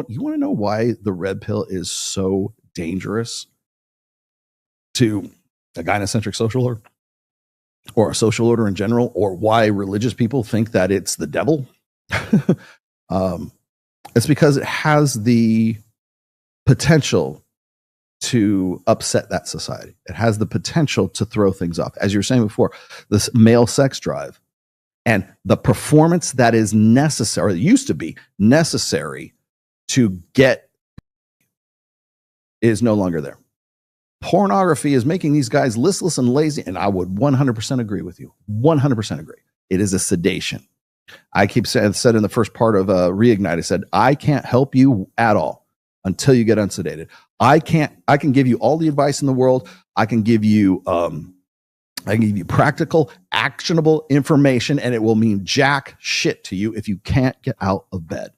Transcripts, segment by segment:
You want to know why the red pill is so dangerous to a gynocentric social order or a social order in general, or why religious people think that it's the devil? It's because it has the potential to upset that society. It has the potential to throw things off. As you were saying before, this male sex drive and the performance that is necessary, or used to be necessary to get, is no longer there. Pornography is making these guys listless and lazy, and I would 100% agree with you. 100% agree. It is a sedation. I said in the first part of Reignite, I said, I can't help you at all until you get unsedated. I can give you all the advice in the world. I can give you practical, actionable information, and it will mean jack shit to you if you can't get out of bed.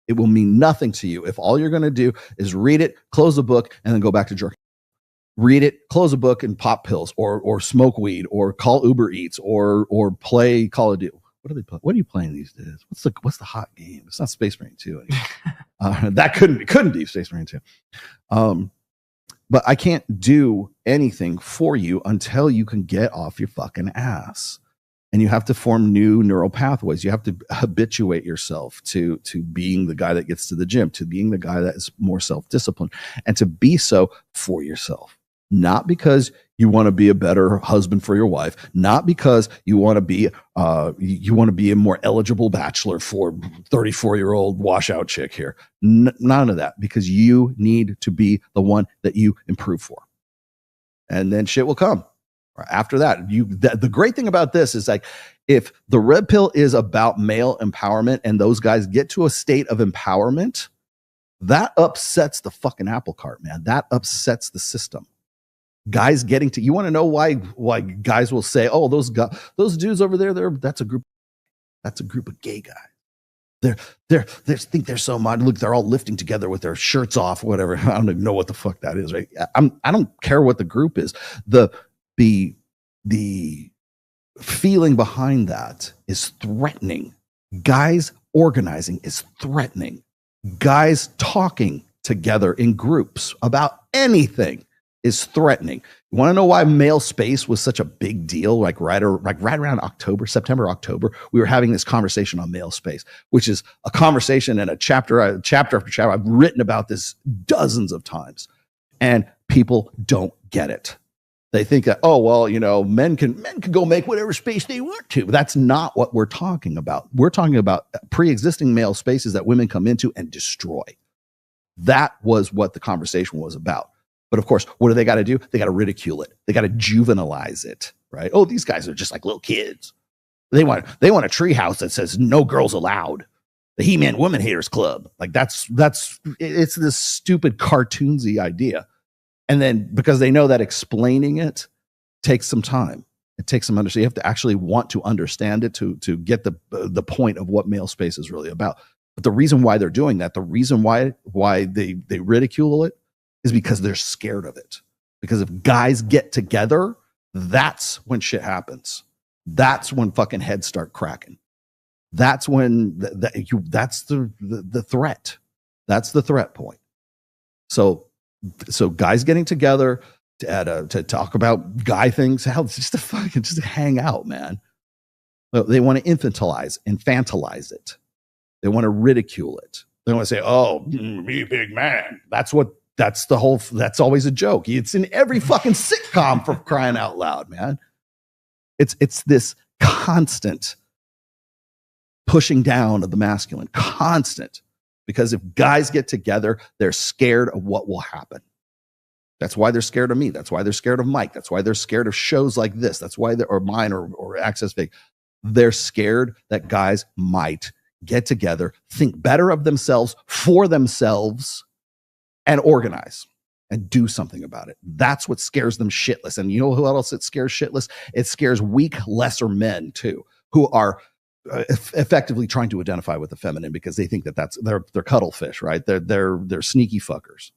It will mean nothing to you if all you're going to do is read it, close the book, and then go back to jerking. Read it, close a book, and pop pills, or smoke weed, or call Uber Eats, or play Call of Duty. What are you playing these days? What's the hot game? It's not Space Marine 2 anymore. That couldn't be Space Marine 2. But I can't do anything for you until you can get off your fucking ass. And you have to form new neural pathways. You have to habituate yourself to being the guy that gets to the gym, to being the guy that is more self-disciplined, and to be so for yourself. Not because you want to be a better husband for your wife, not because you want to be a more eligible bachelor for 34-year-old washout chick here. None of that, because you need to be the one that you improve for. And then shit will come. After that, the great thing about this is, like, if the red pill is about male empowerment and those guys get to a state of empowerment, that upsets the fucking apple cart, man. That upsets the system. Guys getting to, you want to know why guys will say, oh, those dudes over there, that's a group of gay guys. They think they're so modern. Look, they're all lifting together with their shirts off, whatever. I don't even know what the fuck that is, right? I don't care what the group is. The feeling behind that is threatening. Guys organizing is threatening. Guys talking together in groups about anything is threatening. You want to know why male space was such a big deal? Like right around September, October, we were having this conversation on male space, which is a conversation and a chapter after chapter. I've written about this dozens of times, and people don't get it. They think that, oh, well, men can go make whatever space they want to. But that's not what we're talking about. We're talking about pre-existing male spaces that women come into and destroy. That was what the conversation was about. But of course, what do they got to do? They got to ridicule it. They got to juvenilize it, right? Oh, these guys are just like little kids. They want a treehouse that says no girls allowed. The He-Man Woman Haters Club. Like it's this stupid cartoonsy idea. And then because they know that explaining it takes some time. It takes some understanding. You have to actually want to understand it to get the point of what male space is really about. But the reason why they're doing that, the reason why they ridicule it, is because they're scared of it. Because if guys get together, that's when shit happens. That's when fucking heads start cracking. That's when that's the threat. That's the threat point. So guys getting together to talk about guy things, hell, just to hang out, man. They want to infantilize it. They want to ridicule it. They want to say, "Oh, me big man." That's always a joke. It's in every fucking sitcom, for crying out loud, man. It's this constant pushing down of the masculine, constant. Because if guys get together, they're scared of what will happen. That's why they're scared of me. That's why they're scared of Mike. That's why they're scared of shows like this. That's why or mine or Access Big. They're scared that guys might get together, think better of themselves, for themselves, and organize and do something about it. That's what scares them shitless. And you know who else it scares shitless? It scares weak, lesser men too, who are effectively trying to identify with the feminine because they think that they're cuttlefish, right? They're sneaky fuckers.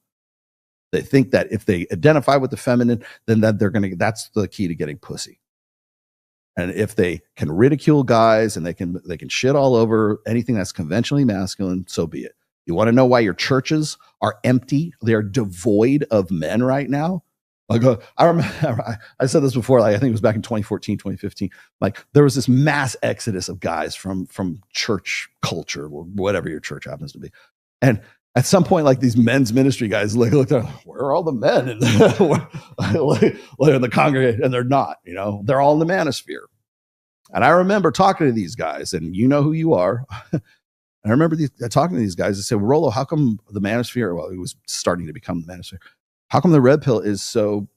They think that if they identify with the feminine, then that's the key to getting pussy. And if they can ridicule guys and they can shit all over anything that's conventionally masculine, so be it. You want to know why your churches are empty? They're devoid of men right now. I remember, I said this before, like I think it was back in 2014, 2015. Like there was this mass exodus of guys from church culture, whatever your church happens to be. And at some point, like these men's ministry guys looked at, where are all the men in the congregation? And they're not, they're all in the manosphere. And I remember talking to these guys, and you know who you are. And I remember talking to these guys and said, well, Rollo, how come the manosphere, well, it was starting to become the manosphere. How come the red pill is so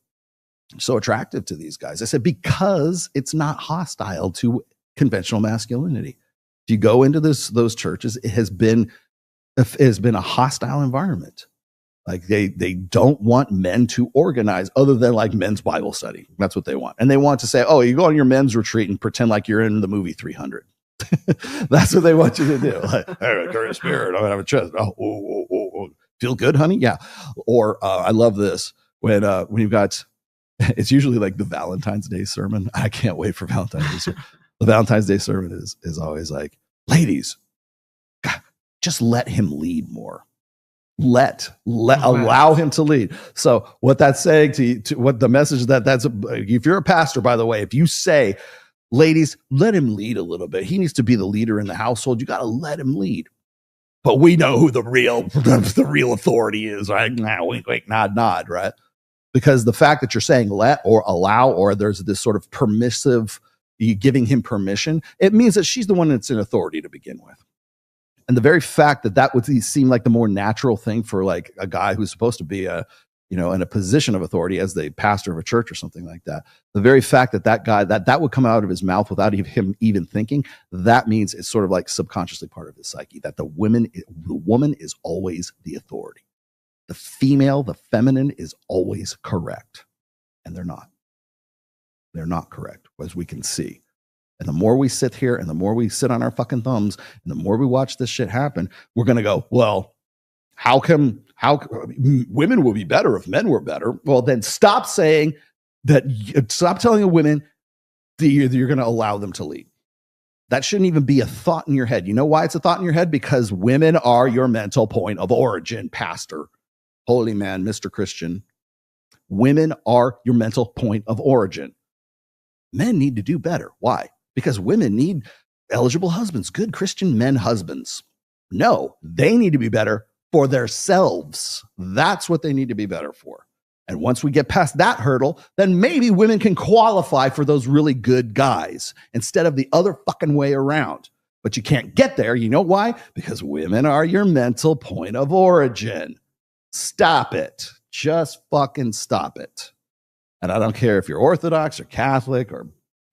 attractive to these guys? I said, because it's not hostile to conventional masculinity. If you go into those churches, it has been a hostile environment. Like they don't want men to organize other than like men's Bible study. That's what they want. And they want to say, oh, you go on your men's retreat and pretend like you're in the movie 300. That's what they want you to do. Like, hey, carry a spirit. I'm going to have a chest. Oh. Feel good, honey? Yeah. Or I love this when you've got, it's usually like the Valentine's Day sermon. I can't wait for Valentine's Day. The Valentine's Day sermon is always like, ladies, God, just let him lead more. Allow him to lead. So what that's saying to what the message if you're a pastor, by the way, if you say, ladies, let him lead a little bit. He needs to be the leader in the household. You got to let him lead. But we know who the real authority is, right? Nah, wink, wink, nod, nod, right? Because the fact that you're saying let or allow, or there's this sort of permissive, you giving him permission, it means that she's the one that's in authority to begin with. And the very fact that would seem like the more natural thing for like a guy who's supposed to be in a position of authority as the pastor of a church or something like that. The very fact that guy, that would come out of his mouth without him even thinking, that means it's sort of like subconsciously part of his psyche, that the woman is always the authority. The feminine is always correct. And they're not. They're not correct, as we can see. And the more we sit here and the more we sit on our fucking thumbs and the more we watch this shit happen, we're going to go, well, how women will be better if men were better? Well, then stop saying that. Stop telling the women that you're going to allow them to lead. That shouldn't even be a thought in your head. You know why it's a thought in your head? Because women are your mental point of origin, pastor, holy man, Mr. Christian. Women are your mental point of origin. Men need to do better. Why? Because women need eligible husbands, good Christian men husbands. No, they need to be better for themselves. That's what they need to be better for. And once we get past that hurdle, then maybe women can qualify for those really good guys instead of the other fucking way around. But you can't get there. You know why? Because women are your mental point of origin. Stop it. Just fucking stop it. And I don't care if you're Orthodox or Catholic or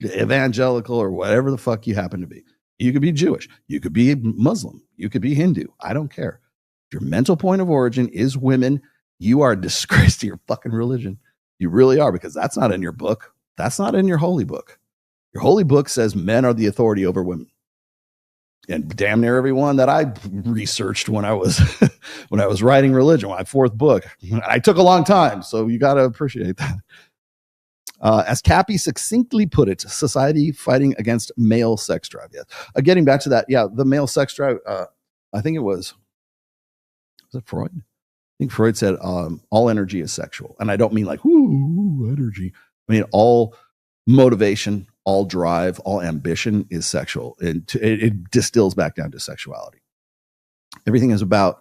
evangelical or whatever the fuck you happen to be. You could be Jewish. You could be Muslim. You could be Hindu. I don't care. Your mental point of origin is women, you are a disgrace to your fucking religion. You really are, because that's not in your book. That's not in your holy book. Your holy book says men are the authority over women. And damn near everyone that I researched when I was writing religion, my fourth book. I took a long time, so you got to appreciate that. As Cappy succinctly put it, society fighting against male sex drive. Yeah. Getting back to that, yeah, the male sex drive, I think it was it Freud? I think Freud said all energy is sexual. And I don't mean like, ooh, energy. I mean, all motivation, all drive, all ambition is sexual. It distills back down to sexuality. Everything is about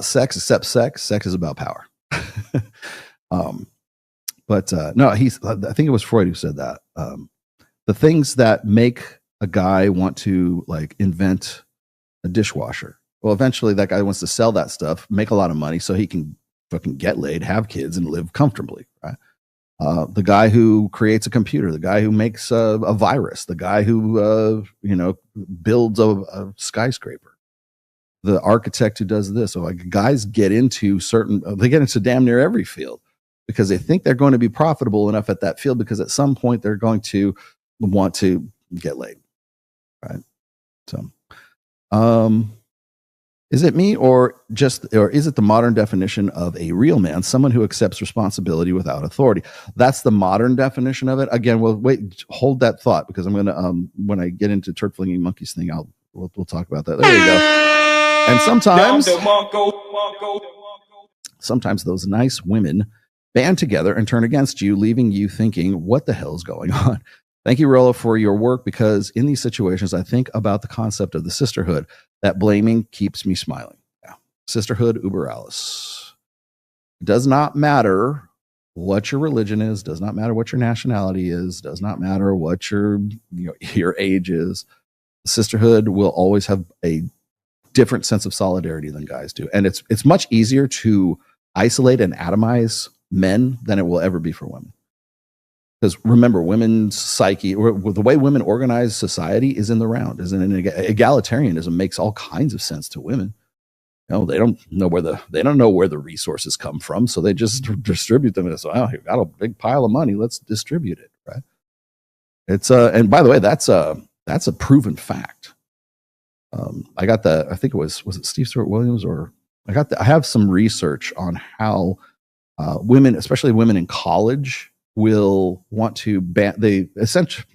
sex except sex. Sex is about power. No, I think it was Freud who said that. The things that make a guy want to like invent a dishwasher. Well, eventually that guy wants to sell that stuff, make a lot of money so he can fucking get laid, have kids, and live comfortably, right? The guy who creates a computer, the guy who makes a virus, the guy who, builds a skyscraper, the architect who does this. So like guys get into damn near every field because they think they're going to be profitable enough at that field because at some point they're going to want to get laid, right? So, is it me or is it the modern definition of a real man, someone who accepts responsibility without authority? That's the modern definition of it. Again, hold that thought because I'm going to, when I get into turd flinging monkeys thing, we'll talk about that. There you go. And sometimes those nice women band together and turn against you, leaving you thinking, what the hell is going on? Thank you, Rollo, for your work, because in these situations, I think about the concept of the sisterhood. That blaming keeps me smiling. Yeah. Sisterhood uber alles. It does not matter what your religion is, does not matter what your nationality is, does not matter what your age is. Sisterhood will always have a different sense of solidarity than guys do. And it's much easier to isolate and atomize men than it will ever be for women. Because remember, women's psyche, or the way women organize society is in the round, is in an egalitarianism makes all kinds of sense to women. They don't know where the resources come from, so they just distribute them. As well, you've got a big pile of money, let's distribute it, right? It's and by the way, that's a proven fact. I got I think was it Steve Stewart Williams, or I have some research on how women, especially women in college, will want to ban. They essentially,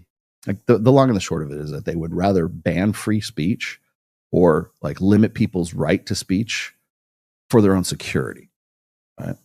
like the long and the short of it is that they would rather ban free speech or like limit people's right to speech for their own security. Right?